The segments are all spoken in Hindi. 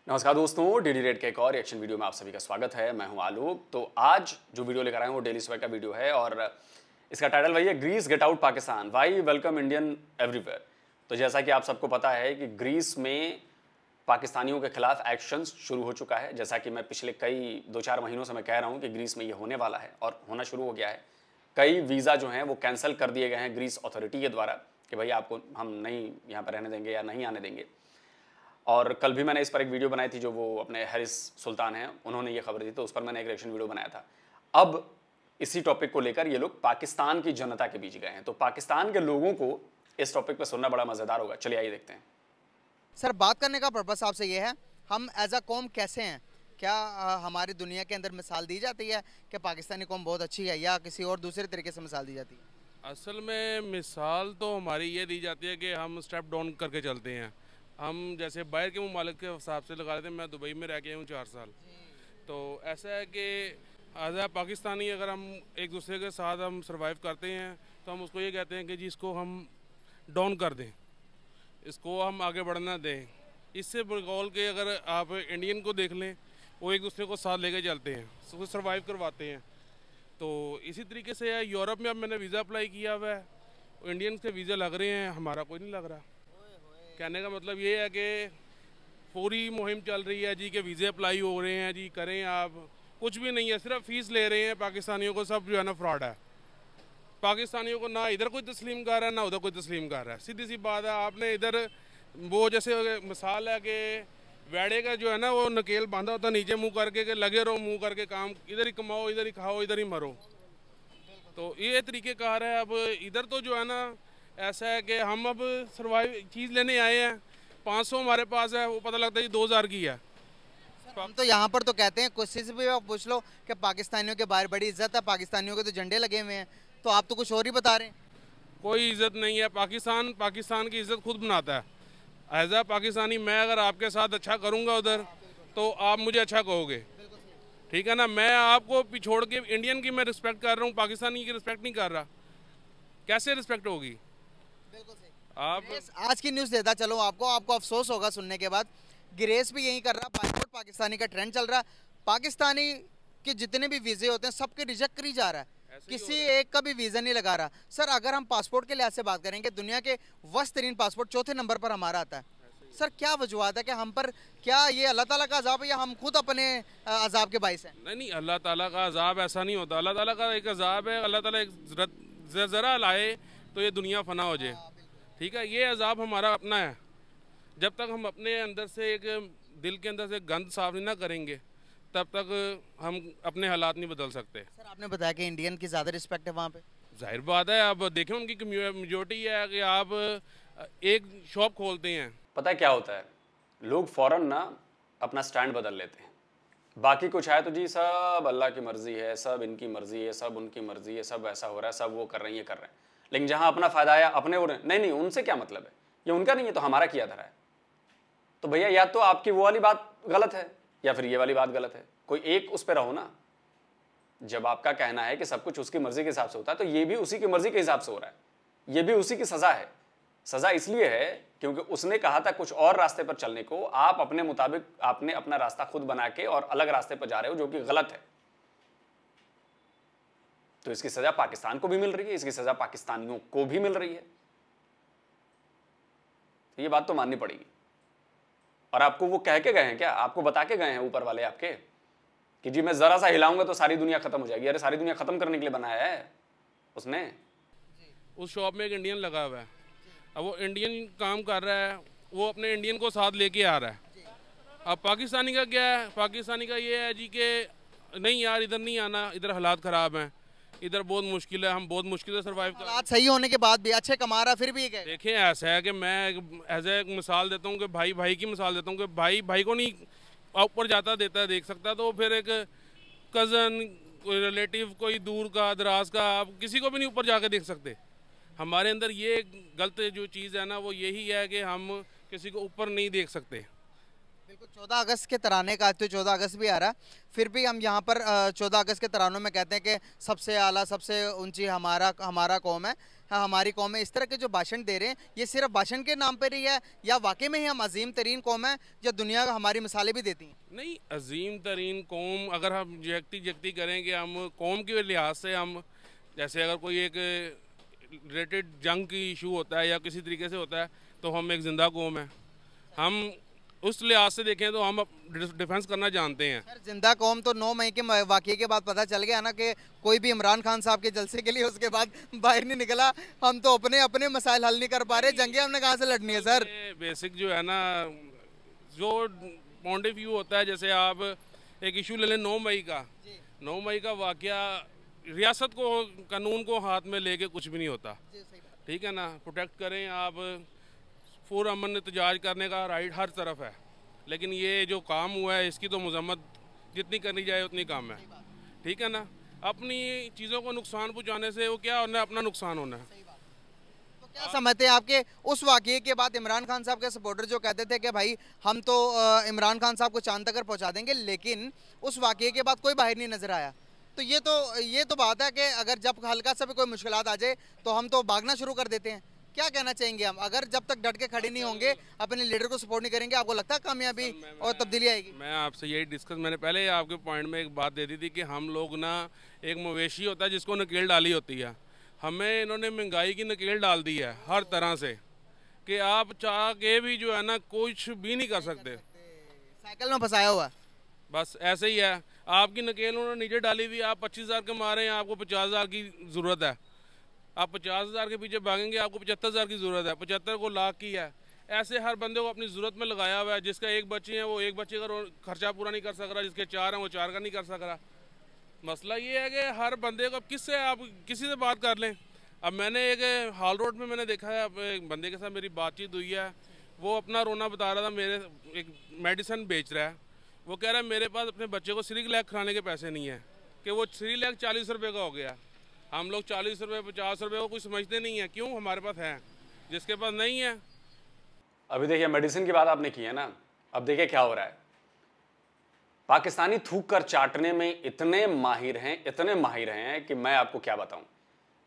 नमस्कार दोस्तों, डीडी रेड के एक और रिएक्शन वीडियो में आप सभी का स्वागत है। मैं हूं आलोक। तो आज जो वीडियो लेकर आए हैं वो डेली स्वेग का वीडियो है और इसका टाइटल वही है, Greece get out Pakistan, why welcome Indian everywhere. तो जैसा कि आप सबको पता है कि ग्रीस में पाकिस्तानियों के खिलाफ एक्शन शुरू हो चुका है। जैसा कि मैं पिछले कई 2-4 महीनों से मैं कह रहा हूँ कि ग्रीस में ये होने वाला है और होना शुरू हो गया है। कई वीज़ा जो हैं वो कैंसिल कर दिए गए हैं ग्रीस अथॉरिटी के द्वारा कि भाई आपको हम नहीं यहाँ पर रहने देंगे या नहीं आने देंगे। और कल भी मैंने इस पर एक वीडियो बनाई थी, जो वो अपने हारिस सुल्तान हैं उन्होंने ये खबर दी, तो उस पर मैंने एक रिएक्शन वीडियो बनाया था। अब इसी टॉपिक को लेकर ये लोग पाकिस्तान की जनता के बीच गए हैं, तो पाकिस्तान के लोगों को इस टॉपिक पर सुनना बड़ा मज़ेदार होगा। चलिए आइए देखते हैं। सर, बात करने का पर्पस आपसे ये है, हम एज अ कौम कैसे हैं? क्या हमारी दुनिया के अंदर मिसाल दी जाती है कि पाकिस्तानी कौम बहुत अच्छी है, या किसी और दूसरे तरीके से मिसाल दी जाती है? असल में मिसाल तो हमारी ये दी जाती है कि हम स्टेप डाउन करके चलते हैं। हम जैसे बाहर के ममालिक के हिसाब से लगा लेते हैं। मैं दुबई में रह के हूँ 4 साल, तो ऐसा है कि एज आ पाकिस्तानी अगर हम एक दूसरे के साथ हम सर्वाइव करते हैं तो हम उसको ये कहते हैं कि जी इसको हम डाउन कर दें, इसको हम आगे बढ़ना दें। इससे बगौल के अगर आप इंडियन को देख लें, वो एक दूसरे को साथ लेके चलते हैं, उसको सर्वाइव करवाते हैं। तो इसी तरीके से यूरोप में अब मैंने वीज़ा अप्लाई किया हुआ है, इंडियंस के वीज़ा लग रहे हैं, हमारा कोई नहीं लग रहा। कहने का मतलब ये है कि पूरी मुहिम चल रही है जी कि वीज़े अप्लाई हो रहे हैं जी, करें आप, कुछ भी नहीं है, सिर्फ फीस ले रहे हैं पाकिस्तानियों को। सब जो है ना फ्रॉड है। पाकिस्तानियों को ना इधर कोई तस्लीम कर रहा है ना उधर कोई तस्लीम कर रहा है। सीधी सी बात है। आपने इधर वो जैसे मिसाल है कि वेड़े का जो है ना वो नकेल बांधा होता नीचे मुंह करके कि लगे रहो मुंह करके काम, इधर ही कमाओ, इधर ही खाओ, इधर ही मरो। तो ये तरीके कार है। अब इधर तो जो है ना ऐसा है कि हम अब सर्वाइव चीज़ लेने आए हैं, 500 हमारे पास है, वो पता लगता है 2000 की है। हम तो यहाँ पर तो कहते हैं, किसी से भी आप पूछ लो कि पाकिस्तानियों के बाहर बड़ी इज्जत है, पाकिस्तानियों के तो झंडे लगे हुए हैं, तो आप तो कुछ और ही बता रहे हैं। कोई इज्जत नहीं है। पाकिस्तान की इज्जत खुद बनाता है। एज आ पाकिस्तानी मैं अगर आपके साथ अच्छा करूँगा उधर तो आप मुझे अच्छा कहोगे, ठीक है ना। मैं आपको पिछोड़ के इंडियन की मैं रिस्पेक्ट कर रहा हूँ, पाकिस्तानी की रिस्पेक्ट नहीं कर रहा, कैसे रिस्पेक्ट होगी? आप आज की न्यूज़ देता चलो, आपको अफसोस होगा सुनने के बाद, गिरेस भी यही कर रहा, पासपोर्ट पाकिस्तानी का ट्रेंड चल रहा, पाकिस्तानी के जितने भी वीज़े होते हैं सबके रिजेक्ट करी जा रहा है, किसी एक का भी वीज़ा नहीं लगा रहा। सर, अगर हम पासपोर्ट के लिहाज से बात करेंगे, दुनिया के वर्स्ट तरीन पासपोर्ट 4थे नंबर पर हमारा आता है। सर, क्या वजूहत है कि हम पर, क्या ये अल्लाह ताला का अजाब है या हम खुद अपने अजाब के बाइस हैं? नहीं, अल्लाह ताला का अजाब ऐसा नहीं होता। अल्लाह ताला का एक अजाब है, अल्लाह ताला एक ज़रा लाए तो ये दुनिया फना हो जाए, ठीक है। ये अजाब हमारा अपना है। जब तक हम अपने अंदर से एक दिल के अंदर से गंद साफ नहीं ना करेंगे तब तक हम अपने हालात नहीं बदल सकते। सर, आपने बताया कि इंडियन की ज़्यादा रिस्पेक्ट है वहाँ पे, जाहिर बात है। अब देखें उनकी मेजोरिटी है कि आप एक शॉप खोलते हैं, पता है क्या होता है, लोग फ़ौरन ना अपना स्टैंड बदल लेते हैं। बाकी कुछ है तो जी सब अल्लाह की मर्ज़ी है, सब इनकी मर्ज़ी है, सब उनकी मर्ज़ी है, सब ऐसा हो रहा है, सब वो कर रहे हैं, ये कर रहे हैं। लेकिन जहाँ अपना फ़ायदा आया अपने हो रहे हैं, नहीं उनसे क्या मतलब है, ये उनका नहीं है तो हमारा किया धरा है। तो भैया या तो आपकी वो वाली बात गलत है या फिर ये वाली बात गलत है, कोई एक उस पर रहो ना। जब आपका कहना है कि सब कुछ उसकी मर्ज़ी के हिसाब से होता है तो ये भी उसी की मर्ज़ी के हिसाब से हो रहा है, ये भी उसी की सज़ा है। सज़ा इसलिए है क्योंकि उसने कहा था कुछ और रास्ते पर चलने को, आप अपने मुताबिक आपने अपना रास्ता खुद बना के और अलग रास्ते पर जा रहे हो जो कि गलत है। तो इसकी सजा पाकिस्तान को भी मिल रही है, इसकी सजा पाकिस्तानियों को भी मिल रही है। तो ये बात तो माननी पड़ेगी। और आपको वो कह के गए हैं क्या, आपको बता के गए हैं ऊपर वाले आपके कि जी मैं जरा सा हिलाऊंगा तो सारी दुनिया खत्म हो जाएगी? अरे सारी दुनिया खत्म करने के लिए बनाया है उसने। उस शॉप में एक इंडियन लगा हुआ है, अब वो इंडियन काम कर रहा है, वो अपने इंडियन को साथ लेके आ रहा है। अब पाकिस्तानी का क्या है, पाकिस्तानी का ये है जी कि नहीं यार इधर नहीं आना, इधर हालात ख़राब हैं, इधर बहुत मुश्किल है, हम बहुत मुश्किल से सर्वाइव कर। हालात सही होने के बाद भी अच्छे कमा रहा, फिर भी ये कहेगा। देखें ऐसा है कि मैं एज ए मिसाल देता हूँ कि भाई की मिसाल देता हूँ कि भाई को नहीं ऊपर जाता देता देख सकता, तो फिर एक कज़न, कोई रिलेटिव, कोई दूर का दराज का, आप किसी को भी नहीं ऊपर जाके देख सकते। हमारे अंदर ये गलत जो चीज़ है ना वो यही है कि हम किसी को ऊपर नहीं देख सकते। बिल्कुल, 14 अगस्त के तराने का, आज तो 14 अगस्त भी आ रहा है, फिर भी हम यहाँ पर 14 अगस्त के तरानों में कहते हैं कि सबसे आला सबसे ऊंची हमारा कौम है, हमारी कौम है, इस तरह के जो भाषण दे रहे हैं ये सिर्फ भाषण के नाम पर ही है या वाकई में ही हम अजीम तरीन कौम है जो दुनिया हमारी मिसालें भी देती हैं? नहीं, अजीम तरीन कौम अगर हम जगती करेंगे, हम कौम के लिहाज से हम जैसे अगर कोई एक रिलेटेड जंग की इशू होता है या किसी तरीके से होता है तो हम एक ज़िंदा कौम है। हम उस लिहाज से देखें तो हम डिफेंस करना जानते हैं। सर जिंदा कौम तो 9 मई के वाकये के बाद पता चल गया ना कि कोई भी इमरान खान साहब के जलसे के लिए उसके बाद बाहर नहीं निकला। हम तो अपने अपने मसाइल हल नहीं कर पा रहे, जंगे हमने कहाँ से लड़नी है सर? बेसिक जो है ना, जो पॉइंट ऑफ व्यू होता है, जैसे आप एक इशू ले लें 9 मई का। 9 मई का वाकया रियासत को, कानून को हाथ में लेके कुछ भी नहीं होता, ठीक है ना। प्रोटेक्ट करें आप, फुर अमन एहतजाज करने का राइट हर तरफ है, लेकिन ये जो काम हुआ है इसकी तो मजम्मत जितनी करनी जाए उतनी कम है, ठीक है ना। अपनी चीज़ों को नुकसान पहुंचाने से वो क्या होना है, अपना नुकसान होना है। तो क्या समझते हैं आपके उस वाकये के बाद इमरान खान साहब के सपोर्टर जो कहते थे कि भाई हम तो इमरान खान साहब को चांद तक पहुंचा देंगे, लेकिन उस वाकये के बाद कोई बाहर नहीं नजर आया। तो ये तो बात है कि अगर जब हल्का सा भी कोई मुश्किलात आ जाए तो हम तो भागना शुरू कर देते हैं। क्या कहना चाहेंगे हम, अगर जब तक डट के खड़े नहीं होंगे, अपने लीडर को सपोर्ट नहीं करेंगे, आपको लगता है कामयाबी और तब्दीली आएगी? मैं आपसे यही डिस्कस, मैंने पहले आपके पॉइंट में एक बात दे दी थी कि हम लोग ना, एक मवेशी होता है जिसको नकेल डाली होती है, हमें इन्होंने महंगाई की नकेल डाल दी है हर तरह से कि आप चाह के भी जो है ना कुछ भी नहीं कर सकते, साइकिल में फंसाया हुआ। बस ऐसे ही है, आपकी नकेल उन्होंने नीचे डाली हुई, आप 25,000 के मारे हैं, आपको 50,000 की ज़रूरत है, आप 50,000 के पीछे भागेंगे, आपको 75,000 की ज़रूरत है, 75 को लाख की है। ऐसे हर बंदे को अपनी ज़रूरत में लगाया हुआ है। जिसका एक बच्चे हैं वो एक बच्चे का खर्चा पूरा नहीं कर सक रहा, जिसके 4 हैं वो 4 का नहीं कर सक रहा। मसला ये है कि हर बंदे को, अब किससे आप किसी से बात कर लें। अब मैंने एक हाल रोड में मैंने देखा है, एक बंदे के साथ मेरी बातचीत हुई है, वो अपना रोना बता रहा था, मेरे एक मेडिसिन बेच रहा है, वो कह रहा है मेरे पास अपने बच्चे को सीरीलैक खिलाने के पैसे नहीं है, कि वो सीरीलैक 40 रुपये का हो गया। हम लोग 40 रुपये 50 रुपये को कुछ समझते नहीं है, क्यों? हमारे पास है, जिसके पास नहीं है। अभी देखिए मेडिसिन की बात आपने की है ना, अब देखिए क्या हो रहा है। पाकिस्तानी थूक कर चाटने में इतने माहिर हैं कि मैं आपको क्या बताऊं।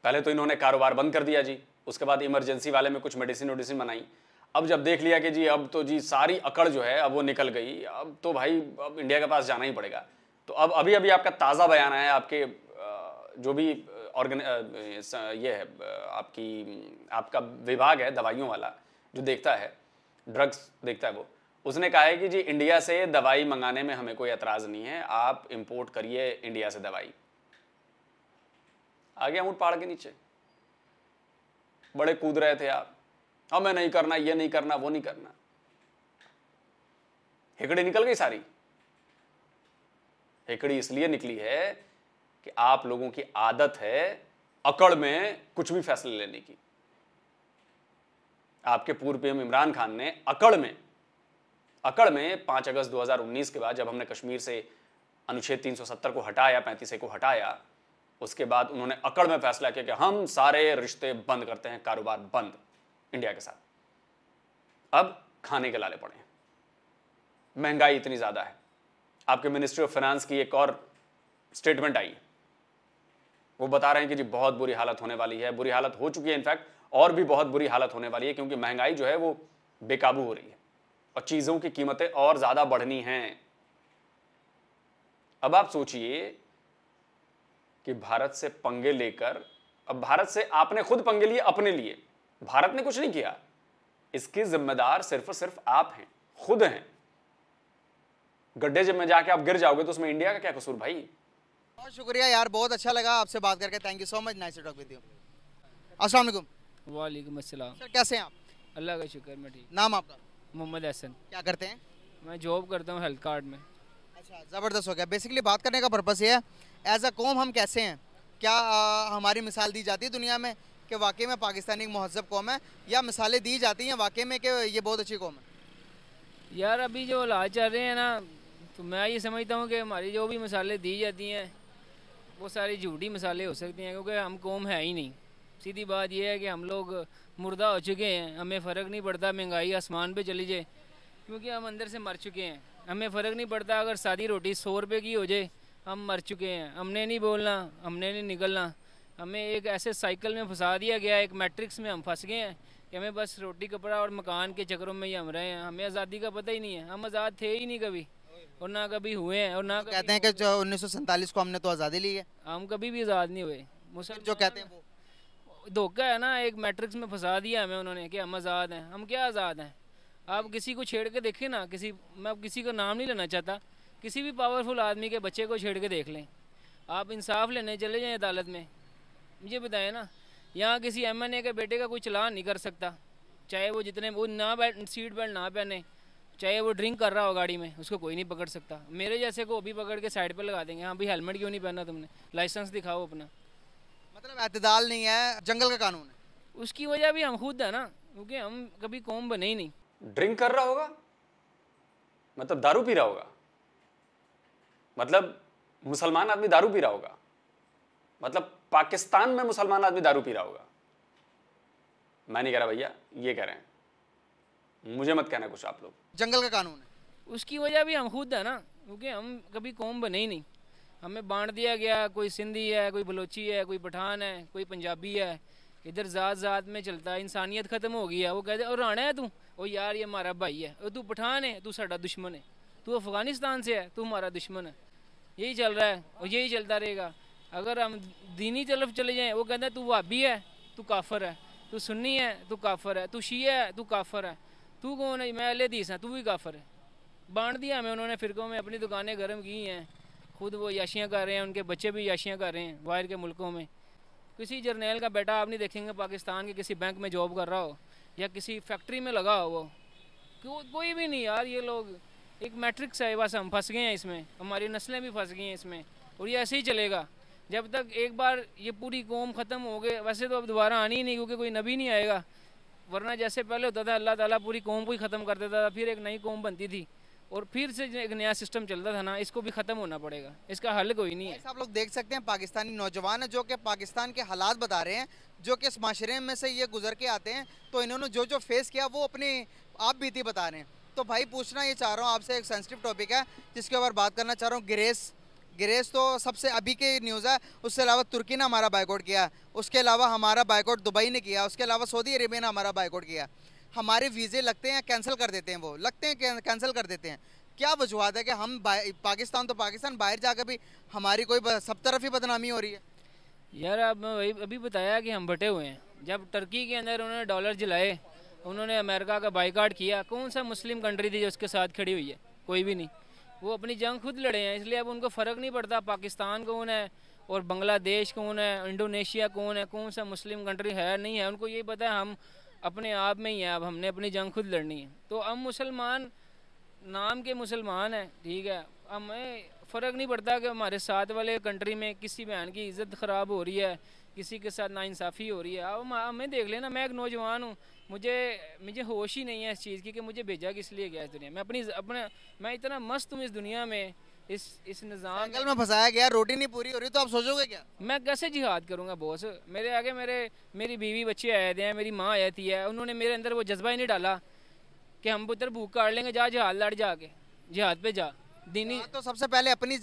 पहले तो इन्होंने कारोबार बंद कर दिया जी, उसके बाद इमरजेंसी वाले में कुछ मेडिसिन बनाई। अब जब देख लिया कि जी अब तो जी सारी अकड़ जो है अब वो निकल गई, अब तो भाई अब इंडिया के पास जाना ही पड़ेगा। तो अब अभी आपका ताज़ा बयान है, आपके जो भी ये है आपका विभाग है दवाइयों वाला जो देखता है, ड्रग्स देखता है, वो उसने कहा है कि जी इंडिया से दवाई मंगाने में हमें कोई एतराज़ नहीं है, आप इंपोर्ट करिए इंडिया से दवाई। आगे ऊँट पहाड़ के नीचे बड़े कूद रहे थे आप, हमें नहीं करना, ये नहीं करना, वो नहीं करना। हेकड़ी निकल गई सारी। हेकड़ी इसलिए निकली है कि आप लोगों की आदत है अकड़ में कुछ भी फैसले लेने की। आपके पूर्व पीएम इमरान खान ने अकड़ में 5 अगस्त 2019 के बाद जब हमने कश्मीर से अनुच्छेद 370 को हटाया, 35A को हटाया, उसके बाद उन्होंने अकड़ में फैसला किया कि हम सारे रिश्ते बंद करते हैं, कारोबार बंद इंडिया के साथ। अब खाने के लाले पड़े हैं, महंगाई इतनी ज्यादा है। आपके मिनिस्ट्री ऑफ फाइनेंस की एक और स्टेटमेंट आई, वो बता रहे हैं कि जी बहुत बुरी हालत होने वाली है, बुरी हालत हो चुकी है इनफैक्ट, और भी बहुत बुरी हालत होने वाली है, क्योंकि महंगाई जो है वो बेकाबू हो रही है और चीजों की कीमतें और ज्यादा बढ़नी हैं। अब आप सोचिए कि भारत से पंगे लेकर, अब भारत से आपने खुद पंगे लिए अपने लिए, भारत ने कुछ नहीं किया, इसकी जिम्मेदार सिर्फ और सिर्फ आप हैं, खुद हैं। गड्ढे जब में जाके आप गिर जाओगे तो उसमें इंडिया का क्या कसूर भाई? बहुत शुक्रिया यार, बहुत अच्छा लगा आपसे बात करके, thank you so much, nice to talk with you. अस्सलाम वालेकुम। वालेकुम अस्सलाम। सर कैसे हैं आप? अल्लाह का शुक्र, मैं ठीक। नाम आपका? मोहम्मद हसन। क्या करते हैं? मैं जॉब करता हूँ हेल्थ कार्ड में। अच्छा, ज़बरदस्त हो गया। बेसिकली बात करने का पर्पस ये है, एज अ कौम हम कैसे हैं, क्या हमारी मिसाल दी जाती है दुनिया में कि वाकई में पाकिस्तानी एक महज़ब कौम है, या मिसालें दी जाती हैं वाकई में कि ये बहुत अच्छी कौम है? यार अभी जो हालात चल रहे हैं ना, तो मैं ये समझता हूँ कि हमारी जो भी मिसालें दी जाती हैं वो सारी झूठी मिसालें हो सकती हैं, क्योंकि हम कौम है ही नहीं। सीधी बात यह है कि हम लोग मुर्दा हो चुके हैं, हमें फ़र्क नहीं पड़ता महंगाई आसमान पे चली जाए, क्योंकि हम अंदर से मर चुके हैं। हमें फ़र्क नहीं पड़ता अगर सादी रोटी 100 रुपये की हो जाए, हम मर चुके हैं। हमने नहीं बोलना, हमने नहीं निकलना, हमें एक ऐसे साइकिल में फंसा दिया गया, एक मैट्रिक्स में हम फंस गए हैं कि हमें बस रोटी कपड़ा और मकान के चक्करों में ही हम रहे हैं। हमें आज़ादी का पता ही नहीं है, हम आज़ाद थे ही नहीं कभी और ना कभी हुए हैं और ना कभी कहते हैं कि जो 1947 को हमने तो आज़ादी ली है, हम कभी भी आज़ाद नहीं हुए। जो कहते हैं वो धोखा है ना, एक मैट्रिक्स में फंसा दिया हमें उन्होंने कि हम आज़ाद हैं। हम क्या आज़ाद हैं? आप किसी को छेड़ के देखें ना, मैं अब किसी का नाम नहीं लेना चाहता, किसी भी पावरफुल आदमी के बच्चे को छेड़ के देख लें, आप इंसाफ लेने चले जाएं अदालत में, मुझे बताएं ना, यहाँ किसी MNA के बेटे का कोई चलान नहीं कर सकता, चाहे वो जितने वो ना सीट बेल्ट ना पहने, चाहे वो ड्रिंक कर रहा हो गाड़ी में, उसको कोई नहीं पकड़ सकता। मेरे जैसे को अभी पकड़ के साइड पे लगा देंगे, हाँ भाई हेलमेट क्यों नहीं पहना तुमने, लाइसेंस दिखाओ अपना। मतलब एतदाल नहीं है, जंगल का कानून है। उसकी वजह भी हम खुद है ना, क्योंकि हम कभी कौम बने ही नहीं। ड्रिंक कर रहा होगा मतलब दारू पी रहा होगा, मतलब मुसलमान आदमी दारू पी रहा होगा, मतलब पाकिस्तान में मुसलमान आदमी दारू पी रहा होगा। मैं नहीं कह रहा भैया, ये कह रहे हैं, मुझे मत कहना कुछ आप लोग। जंगल का कानून है। उसकी वजह भी हम खुद है ना, क्योंकि हम कभी कौम बने ही नहीं। हमें बांट दिया गया, कोई सिंधी है, कोई बलोची है, कोई पठान है, कोई पंजाबी है, इधर ज़ात में चलता है। इंसानियत ख़त्म हो गई है। वो कहते और राणा है तू, ओ यार ये हमारा भाई है, और तू पठान है, तू साडा दुश्मन है, तू अफ़गानिस्तान से है, तू हमारा दुश्मन है। यही चल रहा है और यही चलता रहेगा। अगर हम दीनी तरफ चले जाएँ, वो कहता है तू वाबी है, तू काफर है, तू सुन्नी है, तू काफर है, तू शिया है, तू काफर है, तू कौन है, मैं अहले हदीस है, तू भी काफर है। बांट दिया हमें उन्होंने फ़िरकों में, अपनी दुकानें गर्म की हैं, खुद वो याशियाँ कर रहे हैं, उनके बच्चे भी याशियाँ कर रहे हैं बाहर के मुल्कों में। किसी जर्नैल का बेटा आप नहीं देखेंगे पाकिस्तान के किसी बैंक में जॉब कर रहा हो या किसी फैक्ट्री में लगा हो, वो कोई भी नहीं यार। ये लोग एक मैट्रिक्स है, बस हम फंस गए हैं इसमें, हमारी नस्लें भी फंस गई हैं इसमें, और ये ऐसे ही चलेगा जब तक एक बार ये पूरी कौम ख़त्म हो गए। वैसे तो अब दोबारा आनी ही नहीं, क्योंकि कोई नबी नहीं आएगा, वरना जैसे पहले होता था अल्लाह ताला पूरी कौम को ही ख़त्म कर देता था, फिर एक नई कौम बनती थी और फिर से एक नया सिस्टम चलता था ना। इसको भी ख़त्म होना पड़ेगा, इसका हल कोई नहीं है। आप लोग देख सकते हैं पाकिस्तानी नौजवान है जो कि पाकिस्तान के हालात बता रहे हैं, जो कि इस माशरे में से ये गुजर के आते हैं, तो इन्होंने जो जो फेस किया वो अपनी आप बीती बता रहे हैं। तो भाई पूछना ये चाह रहा हूँ आपसे, एक सेंसिटिव टॉपिक है जिसके ऊपर बात करना चाह रहा हूँ। गिरेस तो सबसे अभी की न्यूज़ है, उसके अलावा तुर्की ने हमारा बाइकआउट किया, उसके अलावा हमारा बाइकआउट दुबई ने किया, उसके अलावा सऊदी अरेबिया ने हमारा बाइकआउट किया। हमारे वीज़े लगते हैं कैंसिल कर देते हैं, वो लगते हैं कैंसिल कर देते हैं। क्या वजूहत है कि हम पाकिस्तान तो पाकिस्तान, बाहर जाकर भी हमारी कोई सब तरफ ही बदनामी हो रही है? यार अब मैं वही अभी बताया कि हम बटे हुए हैं। जब टर्की के अंदर उन्होंने डॉलर जलाए, उन्होंने अमेरिका का बाइकआउट किया, कौन सा मुस्लिम कंट्री थी जो उसके साथ खड़ी हुई है? कोई भी नहीं। वो अपनी जंग खुद लड़े हैं, इसलिए अब उनको फ़र्क नहीं पड़ता पाकिस्तान कौन है और बांग्लादेश कौन है, इंडोनेशिया कौन है, कौन सा मुस्लिम कंट्री है नहीं है। उनको यही पता है हम अपने आप में ही हैं, अब हमने अपनी जंग खुद लड़नी है। तो हम मुसलमान नाम के मुसलमान हैं, ठीक है, हमें फ़र्क नहीं पड़ता कि हमारे साथ वाले कंट्री में किसी बहन की इज़्ज़त ख़राब हो रही है, किसी के साथ नाइंसाफ़ी हो रही है। अब हमें देख लेना, मैं एक नौजवान हूँ, मुझे होश ही नहीं है इस चीज़ की कि मुझे भेजा किस लिए गया इस दुनिया में। मैं इतना मस्त हूँ इस दुनिया में, इस निज़ाम जंगल में फंसाया गया, रोटी नहीं पूरी हो रही, तो आप सोचोगे क्या? मैं कैसे जिहाद करूँगा बॉस? मेरे आगे मेरी बीवी बच्चे आए थे हैं, मेरी माँ आई थी है, उन्होंने मेरे अंदर वो जज्बा ही नहीं डाला कि हम पुत्र भूख काट लेंगे, जा जिहाद लड़, जाके जिहाद पे जा। दीनी तो सबसे पहले अपनी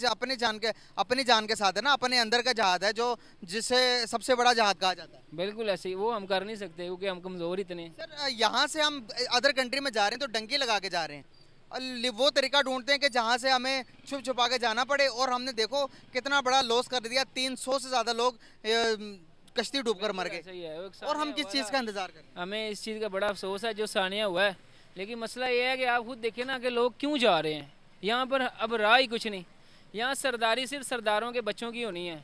जान के साथ है ना, अपने अंदर का जहाद है जो जिसे सबसे बड़ा जहाद कहा जाता है। बिल्कुल ऐसे ही, वो हम कर नहीं सकते क्योंकि हम कमज़ोर इतने। सर यहाँ से हम अदर कंट्री में जा रहे हैं तो डंकी लगा के जा रहे हैं, और वो तरीका ढूंढते हैं कि जहाँ से हमें छुप छुपा के जाना पड़े, और हमने देखो कितना बड़ा लॉस कर दिया, 300 से ज़्यादा लोग कश्ती डूबकर मर गए, और हम किस चीज़ का इंतजार करें? हमें इस चीज़ का बड़ा अफसोस है जो सानिया हुआ है। लेकिन मसला ये है कि आप खुद देखें ना कि लोग क्यों जा रहे हैं यहाँ पर। अब रहा ही कुछ नहीं, यहाँ सरदारी सिर्फ सरदारों के बच्चों की होनी है।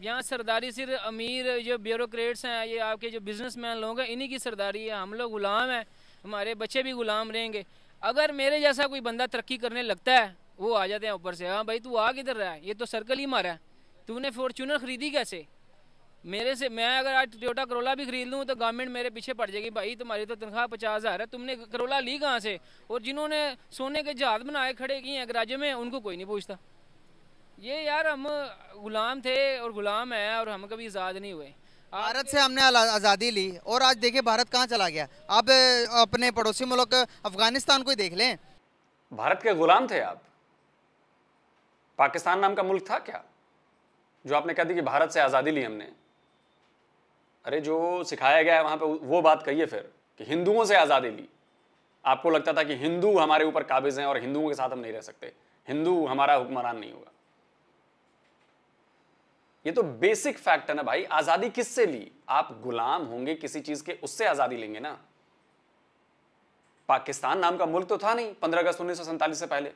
यहाँ सरदारी सिर्फ अमीर जो ब्यूरोक्रेट्स हैं, ये आपके जो बिजनेसमैन लोग हैं, इन्हीं की सरदारी है। हम लोग गुलाम हैं, हमारे बच्चे भी गुलाम रहेंगे। अगर मेरे जैसा कोई बंदा तरक्की करने लगता है, वो आ जाते हैं ऊपर से, हाँ भाई तू आ किधर रहा है, ये तो सर्कल ही मारा है, तूने फॉर्चूनर खरीदी कैसे? मेरे से मैं अगर आज टोयोटा करोला भी खरीद लूँ तो गवर्नमेंट मेरे पीछे पड़ जाएगी, भाई तुम्हारी तो तनख्वाह 50,000 है, तुमने करोला ली कहाँ से? और जिन्होंने सोने के जहाज बनाए खड़े किए हैं गराजे में, उनको कोई नहीं पूछता। ये यार हम गुलाम थे और गुलाम है, और हम कभी आज़ाद नहीं हुए। भारत से हमने आज़ादी ली, और आज देखिए भारत कहाँ चला गया। आप अपने पड़ोसी मुल्क अफगानिस्तान को ही देख लें। भारत के गुलाम थे आप? पाकिस्तान नाम का मुल्क था क्या जो आपने कह दी कि भारत से आज़ादी ली हमने? अरे जो सिखाया गया है वहां पे वो बात कहिए फिर कि हिंदुओं से आज़ादी ली। आपको लगता था कि हिंदू हमारे ऊपर काबिज हैं और हिंदुओं के साथ हम नहीं रह सकते, हिंदू हमारा हुक्मरान नहीं होगा। ये तो बेसिक फैक्ट है ना भाई। आज़ादी किससे ली? आप गुलाम होंगे किसी चीज के, उससे आज़ादी लेंगे ना। पाकिस्तान नाम का मुल्क तो था नहीं 15 अगस्त 1947 से पहले।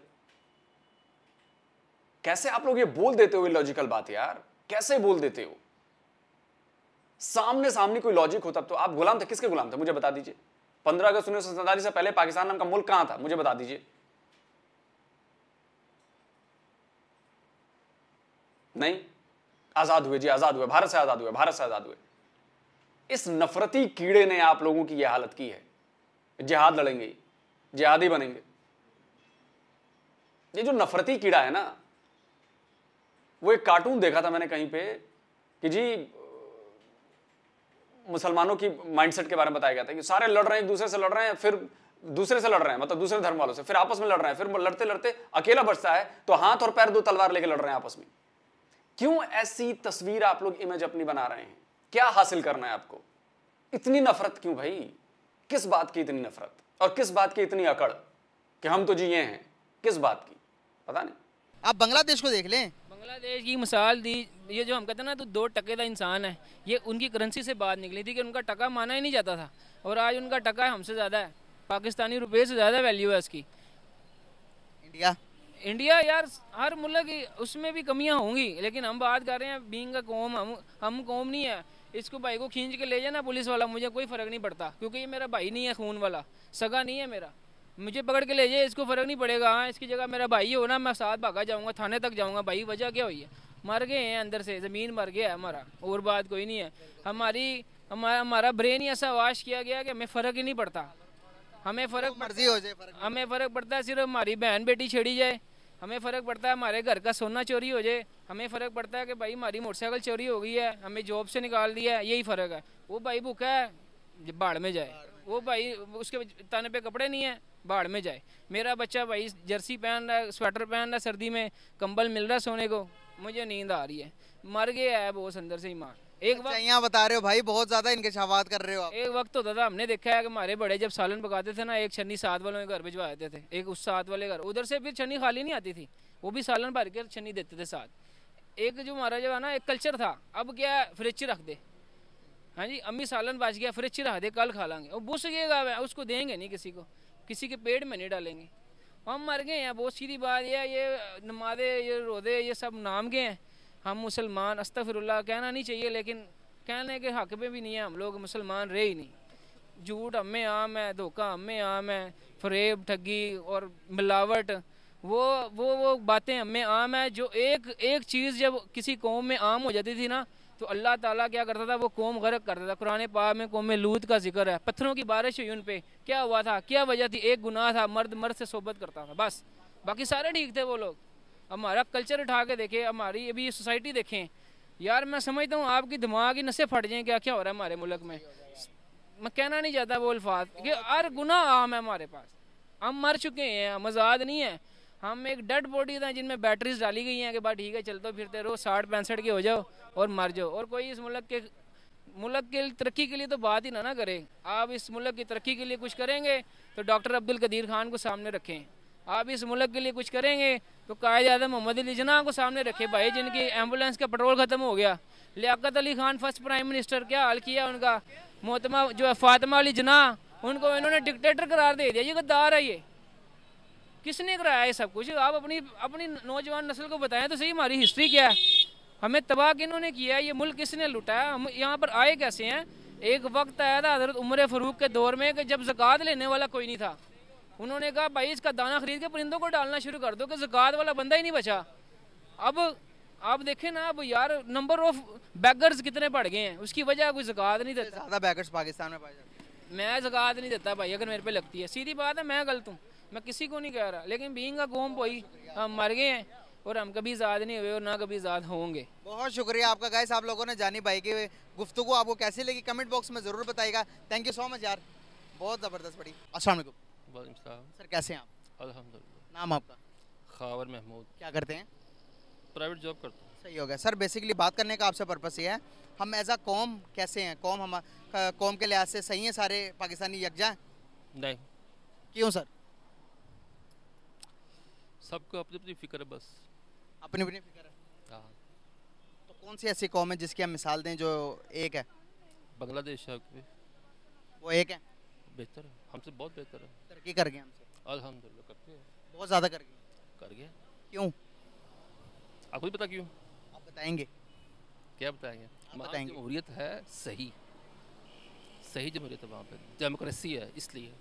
कैसे आप लोग ये बोल देते हो इलॉजिकल बात यार, कैसे बोल देते हो? सामने सामने कोई लॉजिक होता तो आप गुलाम थे। किसके गुलाम थे मुझे बता दीजिए। 15 अगस्त 1947 से पहले पाकिस्तान नाम का मुल्क कहां था मुझे बता दीजिए। नहीं, आजाद हुए जी, आजाद हुए, भारत से आजाद हुए, भारत से आजाद हुए। इस नफरती कीड़े ने आप लोगों की यह हालत की है। जिहाद लड़ेंगे, जिहादी बनेंगे। ये जो नफरती कीड़ा है ना, वो एक कार्टून देखा था मैंने कहीं पे कि जी मुसलमानों की माइंडसेट के बारे में बताया गया था कि सारे लड़ रहे हैं, एक दूसरे से लड़ रहे हैं, फिर दूसरे से लड़ रहे हैं, मतलब दूसरे धर्म वालों से, फिर आपस में लड़ रहे हैं, फिर लड़ते लड़ते अकेला बचता है तो हाथ और पैर दो तलवार लेके लड़ रहे हैं आपस में। क्यों ऐसी तस्वीर आप लोग इमेज अपनी बना रहे हैं? क्या हासिल करना है आपको? इतनी नफरत क्यों भाई? किस बात की इतनी नफरत और किस बात की इतनी अकड़ कि हम तो जी ये हैं? किस बात की पता नहीं। आप बांग्लादेश को देख लें, बांग्लादेश की मिसाल दी। ये जो हम कहते हैं ना, तो 2 टके का इंसान है, ये उनकी करेंसी से बात निकली थी कि उनका टका माना ही नहीं जाता था, और आज उनका टका हमसे ज़्यादा है, पाकिस्तानी रुपये से ज़्यादा वैल्यू है उसकी। इंडिया यार हर मुल्क उसमें भी कमियां होंगी, लेकिन हम बात कर रहे हैं बीइंग अ कौम। हम कौम नहीं है। इसको भाई को खींच के ले जाना पुलिस वाला, मुझे कोई फ़र्क नहीं पड़ता, क्योंकि ये मेरा भाई नहीं है, खून वाला सगा नहीं है मेरा। मुझे पकड़ के ले जाए, इसको फ़र्क नहीं पड़ेगा। हाँ, इसकी जगह मेरा भाई हो ना, मैं साथ भागा जाऊँगा, थाने तक जाऊँगा। भाई वजह क्या हुई है? मर गए हैं अंदर से, ज़मीन मर गया है हमारा, और बात कोई नहीं है। हमारा ब्रेन ही ऐसा वाश किया गया कि हमें फ़र्क ही नहीं पड़ता। हमें फ़र्क मर्जी हो जाए, हमें फ़र्क पड़ता है सिर्फ हमारी बहन बेटी छेड़ी जाए, हमें फ़र्क पड़ता है हमारे घर का सोना चोरी हो जाए, हमें फ़र्क पड़ता है कि भाई हमारी मोटरसाइकिल चोरी हो गई है, हमें जॉब से निकाल दिया है, यही फ़र्क है। वो भाई भूखा है, बाढ़ में जाए। वो भाई उसके ताने पे कपड़े नहीं है, बाढ़ में जाए। मेरा बच्चा भाई जर्सी पहन रहा है, स्वेटर पहन रहा है, सर्दी में कंबल मिल रहा है सोने को, मुझे नींद आ रही है। मर गया है बहुत अंदर से ईमान। एक वक्त यहाँ बता रहे हो भाई, बहुत ज्यादा इंकशाफात कर रहे हो आप। एक वक्त होता था, हमने देखा है कि हमारे बड़े जब सालन पकाते थे ना, एक छन्नी साथ वालों के घर भिजवा देते थे, एक उस साथ वाले घर, उधर से फिर छन्नी खाली नहीं आती थी, वो भी सालन भर के छन्नी देते थे साथ। एक जो हमारा जो है ना, एक कल्चर था, अब क्या फ्रिज रख दे, हाँ जी अम्मी सालन बच गया, फ्रिज रख दे, कल खा लेंगे। वो बुस गएगा, उसको देंगे नहीं किसी को, किसी के पेट में नहीं डालेंगे। हम मर गए हैं, बहुत सीधी बात ये नमाज़े, ये रोज़े, ये सब नाम के हैं। हम मुसलमान, अस्तगफिरुल्लाह कहना नहीं चाहिए, लेकिन कहने के हक में भी नहीं है। हम लोग मुसलमान रहे ही नहीं। झूठ हमें आम है, धोखा हमें आम है, फरेब, ठगी और मिलावट, वो बातें हमें आम है। जो एक चीज़ जब किसी कौम में आम हो जाती थी ना, तो अल्लाह ताला क्या करता था, वो कौम गर्क करता था। कुरान पाक में कौम लूत का जिक्र है, पत्थरों की बारिश हुई उन पे, क्या हुआ था, क्या वजह थी? एक गुनाह था, मर्द से सोबत करता था, बस, बाकी सारे ठीक थे वो लोग। हमारा कल्चर उठा के देखें, हमारी अभी सोसाइटी देखें यार, मैं समझता हूँ आपकी दिमाग की नसें फट जाएँ, क्या क्या हो रहा है हमारे मुल्क में। मैं कहना नहीं चाहता वो अल्फाज कि हर गुनाह आम है हमारे पास। हम मर चुके हैं, हम आज़ाद नहीं है। हम एक डेड बॉडी था जिनमें बैटरीज डाली गई हैं कि बात ठीक है, चलते फिरते रहो, 60-65 के हो जाओ और मर जाओ। और कोई इस मुल्क के तरक्की के लिए तो बात ही ना करे। आप इस मुल्क की तरक्की के लिए कुछ करेंगे तो डॉक्टर अब्दुल कदीर खान को सामने रखें। आप इस मुल्क के लिए कुछ करेंगे तो कायद आज़म मोहम्मद अली जिन्ना को सामने रखे, भाई जिनकी एम्बुलेंस का पेट्रोल ख़त्म हो गया। Liaquat Ali Khan first prime minister, क्या हाल किया उनका। मोहतरमा जो है फातिमा अली जिन्ना, उनको इन्होंने डिक्टेटर करार दे दिया। ये गद्दार है, ये किसने कराया ये सब कुछ? आप अपनी नौजवान नस्ल को बताएं तो सही, हमारी हिस्ट्री क्या है, हमें तबाह किन्होंने किया, ये मुल्क किसने लुटाया, हम यहाँ पर आए कैसे हैं। एक वक्त आया था हज़रत उमर फ़ारूक के दौर में कि जब ज़कात लेने वाला कोई नहीं था। उन्होंने कहा भाई इसका दाना खरीद के परिंदों को डालना शुरू कर दो, कि ज़कात वाला बंदा ही नहीं बचा। अब आप देखें ना, अब यार नंबर ऑफ बैगर्स कितने बढ़ गए हैं, उसकी वजह कोई ज़कात नहीं देता। ज़्यादा बैगर्स पाकिस्तान में पाए जाते हैं। मैं ज़कात नहीं देता भाई, अगर मेरे पे लगती है, सीधी बात है, मैं गलत हूँ, मैं किसी को नहीं कह रहा। लेकिन बीइंग अ कौम भाई हम मर गए हैं और हम कभी आज़ाद नहीं हुए और ना कभी आज़ाद होंगे। बहुत शुक्रिया आपका गाइस, आप लोगों ने जानी भाई की गुफ्तगू आपको कैसी लगी कमेंट बॉक्स में ज़रूर बताइएगा। थैंक यू सो मच यार, बहुत ज़बरदस्त पड़ी। अस्सलाम वालेकुम सर, कैसे हैं आप? अल्हम्दुलिल्लाह। नाम आपका? खावर महमूद। क्या करते हैं? प्राइवेट जॉब करता हूँ। सही हो गया सर। बेसिकली बात करने का आपसे पर्पस ये है, हम एज अ कौम कैसे हैं, कौम के लिहाज से सही हैं सारे पाकिस्तानी यकजा हैं? नहीं, क्यों सर? सबको अपनी अपनी फिक्र है बस। अपनी अपनी फिक्र है। हाँ, तो कौन सी ऐसी कौम है जिसकी हम मिसाल दें जो एक है? बांग्लादेश है कोई वो एक है, बेहतर है, हमसे बहुत बेहतर है। तरक्की कर गए हमसे, अल्हम्दुलिल्लाह करते हैं, बहुत ज़्यादा कर गए। कर गया। क्यों? आपको भी पता क्यों? आप बताएंगे? क्या बताएंगे? वहाँ बताएंगे। जमहूरियत है, सही सही जमहूरियत है, वहाँ पे डेमोक्रेसी है, इसलिए।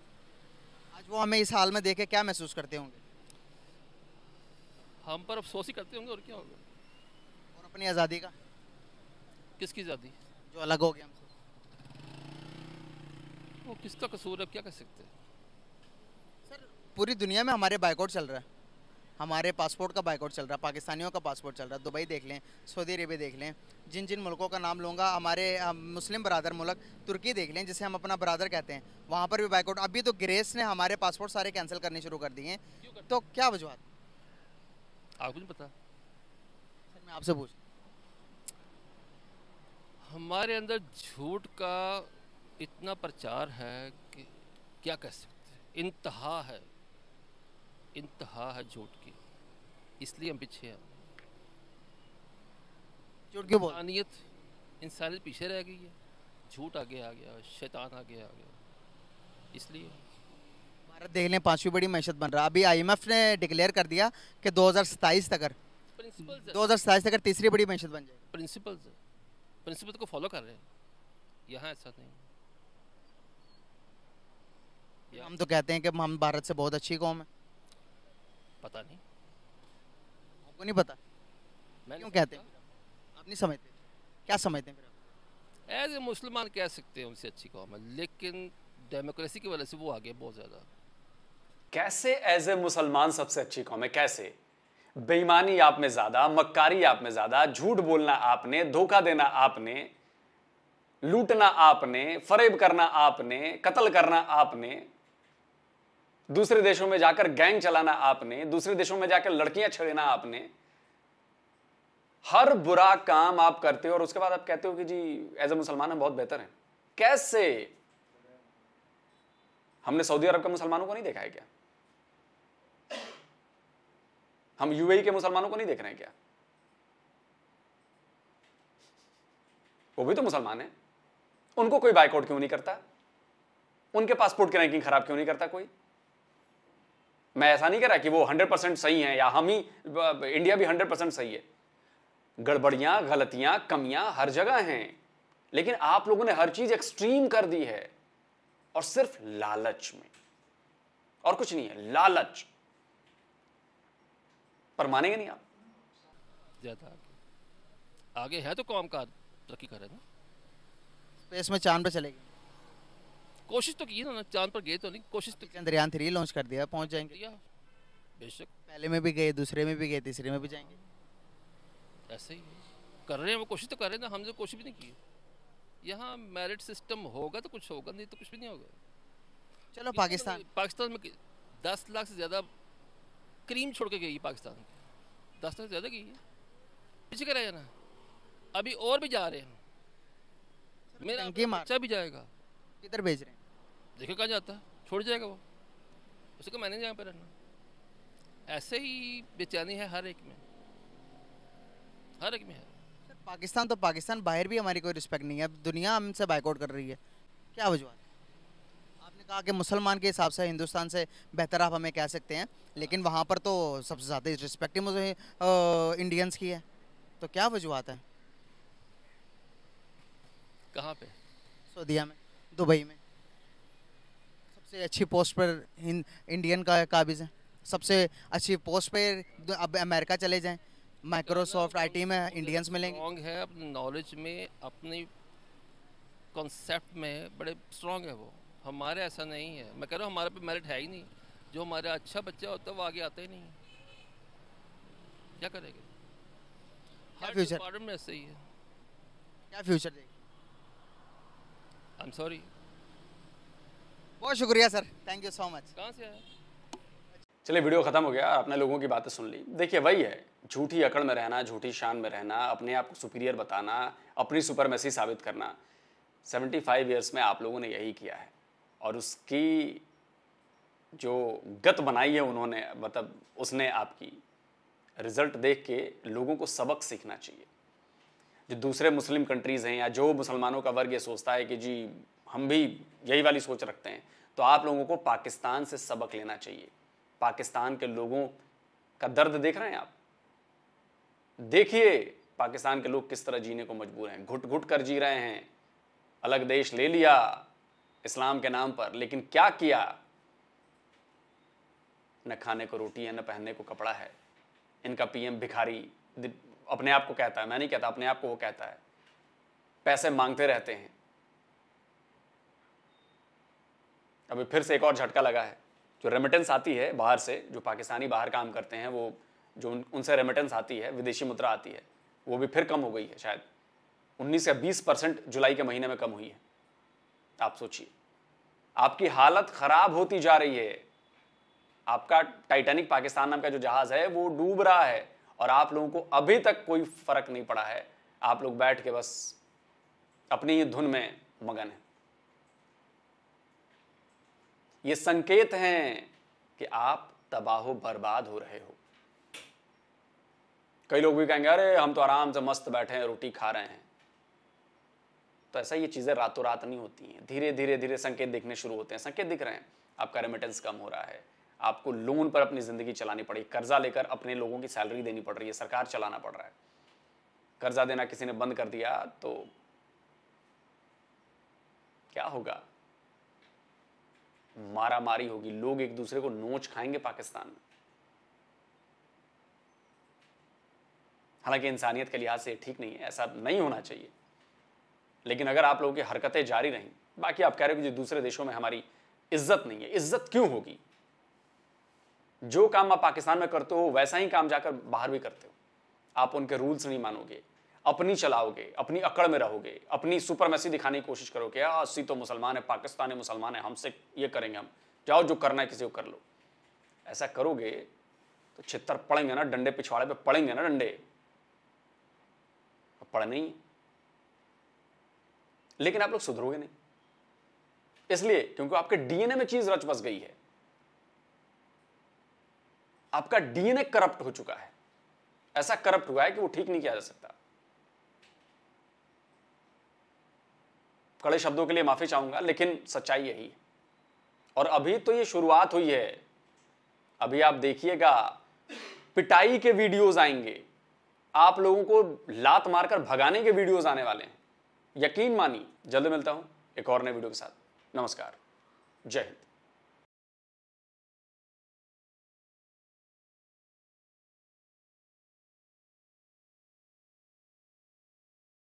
आज वो हमें इस हाल में देख के क्या महसूस करते होंगे? हम पर अफसोस ही करते होंगे, और क्या होगा। और अपनी आज़ादी का किसकी आज़ादी? जो अलग हो गया हमसे। वो किसका कसूर है, क्या कर सकते हैं। सर पूरी दुनिया में हमारे बाइकआउट चल रहा है, हमारे पासपोर्ट का बाइकआउट चल रहा है, पाकिस्तानियों का पासपोर्ट चल रहा है। दुबई देख लें, सऊदी अरेबिया देख लें, जिन जिन मुल्कों का नाम लूँगा, हमारे मुस्लिम बरादर मुल्क तुर्की देख लें जिसे हम अपना बरादर कहते हैं, वहाँ पर भी बाइकआउट। अभी तो ग्रेस ने हमारे पासपोर्ट सारे कैंसिल करने शुरू कर दिए हैं, तो क्या वजूहत? आपको नहीं पता? सर मैं आपसे पूछ, हमारे अंदर झूठ का इतना प्रचार है कि क्या कह सकते हैं, इंतहा है झूठ की, इसलिए हम पीछे हैं। झूठ क्यों बोल? इंसानियत पीछे रह गई है, झूठ आगे आ गया, शैतान आगे आ गया, इसलिए। भारत देख लें 5वीं बड़ी मैशत बन रहा है। अभी IMF ने डिक्लेयर कर दिया कि 2027 तक प्रिंसिपल्स 2027 तक तीसरी बड़ी मैशत बन जाएगी। प्रिंसिपल्स को फॉलो कर रहे हैं, यहाँ ऐसा नहीं। हम तो कहते हैं कि हम भारत से बहुत अच्छी कौम है। पता नहीं, आपको नहीं पता? मैं क्यों कहते हैं? आप नहीं समझते? क्या समझते हैं फिर आप? एज ए मुसलमान कह सकते हैं उनसे अच्छी कौम है, लेकिन डेमोक्रेसी की वजह से वो आगे बहुत ज़्यादा। कैसे एज ए मुसलमान सबसे अच्छी कौम है? कैसे? बेईमानी आप में ज्यादा, मक्कारी आप में ज्यादा, झूठ बोलना आपने, धोखा देना आपने, लूटना आपने, फरेब करना आपने, कत्ल करना आपने, दूसरे देशों में जाकर गैंग चलाना आपने, दूसरे देशों में जाकर लड़कियां छेड़ना आपने। हर बुरा काम आप करते हो और उसके बाद आप कहते हो कि जी एज ए मुसलमान हम बहुत बेहतर हैं। कैसे? हमने सऊदी अरब के मुसलमानों को नहीं देखा है क्या? हम UAE के मुसलमानों को नहीं देख रहे हैं क्या? वो भी तो मुसलमान हैं। उनको कोई बाइकआउट क्यों नहीं करता? उनके पासपोर्ट की रैंकिंग खराब क्यों नहीं करता कोई? मैं ऐसा नहीं कह रहा कि वो 100% सही हैं या हम ही, इंडिया भी 100% सही है। गड़बड़ियां, गलतियां, कमियां हर जगह हैं, लेकिन आप लोगों ने हर चीज एक्सट्रीम कर दी है, और सिर्फ लालच में, और कुछ नहीं है, लालच पर। मानेंगे नहीं आप? ज़्यादा आगे है तो कौम का तरक्की करे ना। स्पेस में चांद पे चलेगी, कोशिश तो की ना, चांद पर गए तो नहीं, कोशिश तो चंद्रयान 3 लॉन्च कर दिया, पहुंच जाएंगे। किया, बेशक पहले में भी गए, दूसरे में भी गए, तीसरे में भी जाएंगे। ऐसे ही कर रहे हैं, वो कोशिश तो कर रहे हैं ना, हमने कोशिश भी नहीं की। यहाँ मेरिट सिस्टम होगा तो कुछ होगा, नहीं तो कुछ भी नहीं होगा। चलो पाकिस्तान में 10 लाख से ज़्यादा क्रीम छोड़ के गई पाकिस्तान की, 10 लाख से ज़्यादा गई है, पीछे कराया ना, अभी और भी जा रहे हैं। मेरा बच्चा भी जाएगा, किधर भेज रहे हैं? देखो कहाँ जाता है, छोड़ जाएगा वो, उसे को मैंने यहाँ पे रहना। ऐसे ही बेचैनी है हर एक में, हर एक में है। पाकिस्तान तो पाकिस्तान, बाहर भी हमारी कोई रिस्पेक्ट नहीं है, दुनिया हमसे बाइकआउट कर रही है, क्या वजह है? आपने कहा कि मुसलमान के हिसाब से हिंदुस्तान से बेहतर आप हमें कह सकते हैं, लेकिन वहाँ पर तो सबसे ज़्यादा रिस्पेक्ट ही मुझे इंडियंस की है, तो क्या वजूहत है? कहाँ पे? सऊदीया में, दुबई में सबसे अच्छी पोस्ट पर इंडियन का काबिज है, सबसे अच्छी पोस्ट पर अब अमेरिका चले जाएं, माइक्रोसॉफ्ट IT में इंडियंस मिलेंगे। स्ट्रॉन्ग है अपनी नॉलेज में, अपनी कॉन्सेप्ट में बड़े स्ट्रॉन्ग है वो। हमारे ऐसा नहीं है, मैं कह रहा हूँ हमारे पे मेरिट है ही नहीं। जो हमारा अच्छा बच्चा होता है वो आगे आता ही नहीं, क्या करेंगे? हर फ्यूचर डिपार्टमेंट में ऐसे ही है। क्या फ्यूचर देगी? I am sorry. बहुत शुक्रिया sir, thank you so much. कहाँ से आया? चलिए वीडियो खत्म हो गया, आपने लोगों की बातें सुन ली। देखिए वही है, झूठी अकड़ में रहना, झूठी शान में रहना, अपने आप को सुपीरियर बताना, अपनी सुपरमेसी साबित करना। 75 ईयर्स में आप लोगों ने यही किया है और उसकी जो गत बनाई है उन्होंने, मतलब उसने आपकी रिजल्ट देख के लोगों को सबक सीखना चाहिए। जो दूसरे मुस्लिम कंट्रीज़ हैं या जो मुसलमानों का वर्ग ये सोचता है कि जी हम भी यही वाली सोच रखते हैं, तो आप लोगों को पाकिस्तान से सबक लेना चाहिए। पाकिस्तान के लोगों का दर्द देख रहे हैं आप, देखिए पाकिस्तान के लोग किस तरह जीने को मजबूर हैं, घुट घुट कर जी रहे हैं। अलग देश ले लिया इस्लाम के नाम पर, लेकिन क्या किया? न खाने को रोटी है, न पहनने को कपड़ा है। इनका पीएम भिखारी अपने आप को कहता है, मैं नहीं कहता, अपने आप को वो कहता है, पैसे मांगते रहते हैं। अभी फिर से एक और झटका लगा है। जो रेमिटेंस आती है बाहर से, जो पाकिस्तानी बाहर काम करते हैं, वो जो उनसे रेमिटेंस आती है, विदेशी मुद्रा आती है, वो भी फिर कम हो गई है। शायद 19 या 20% जुलाई के महीने में कम हुई है। आप सोचिए, आपकी हालत खराब होती जा रही है। आपका टाइटैनिक पाकिस्तान नाम का जो जहाज है वो डूब रहा है और आप लोगों को अभी तक कोई फर्क नहीं पड़ा है। आप लोग बैठ के बस अपनी ही धुन में मगन हैं। ये संकेत हैं कि आप तबाह बर्बाद हो रहे हो। कई लोग भी कहेंगे अरे हम तो आराम से मस्त बैठे हैं, रोटी खा रहे हैं। तो ऐसा ये चीजें रातों रात नहीं होती हैं। धीरे धीरे धीरे संकेत दिखने शुरू होते हैं। संकेत दिख रहे हैं, आपका रेमिटेंस कम हो रहा है, आपको लोन पर अपनी जिंदगी चलानी पड़ी, कर्जा लेकर अपने लोगों की सैलरी देनी पड़ रही है, सरकार चलाना पड़ रहा है। कर्जा देना किसी ने बंद कर दिया तो क्या होगा? मारा मारी होगी, लोग एक दूसरे को नोच खाएंगे पाकिस्तान में। हालांकि इंसानियत के लिहाज से ठीक नहीं है, ऐसा नहीं होना चाहिए। लेकिन अगर आप लोगों की हरकतें जारी रहीं, बाकी आप कह रहे हो कि दूसरे देशों में हमारी इज्जत नहीं है, इज्जत क्यों होगी? जो काम आप पाकिस्तान में करते हो वैसा ही काम जाकर बाहर भी करते हो। आप उनके रूल्स नहीं मानोगे, अपनी चलाओगे, अपनी अकड़ में रहोगे, अपनी सुपरमेसी दिखाने की कोशिश करोगे। अस्सी तो मुसलमान है, पाकिस्तानी मुसलमान है, हमसे ये करेंगे, हम जाओ जो करना है किसी को कर लो। ऐसा करोगे तो छित्तर पड़ेंगे ना, डंडे पिछवाड़े पे पड़ेंगे ना डंडे, पड़ने ही। लेकिन आप लोग सुधरोगे नहीं, इसलिए क्योंकि आपके डीएनए में चीज रच बस गई है। आपका डीएनए करप्ट हो चुका है, ऐसा करप्ट हुआ है कि वो ठीक नहीं किया जा सकता। कड़े शब्दों के लिए माफी चाहूंगा, लेकिन सच्चाई यही है। और अभी तो ये शुरुआत हुई है। अभी आप देखिएगा पिटाई के वीडियोस आएंगे, आप लोगों को लात मारकर भगाने के वीडियोस आने वाले हैं। यकीन मानिए। जल्द मिलता हूं एक और नए वीडियो के साथ। नमस्कार, जय हिंद।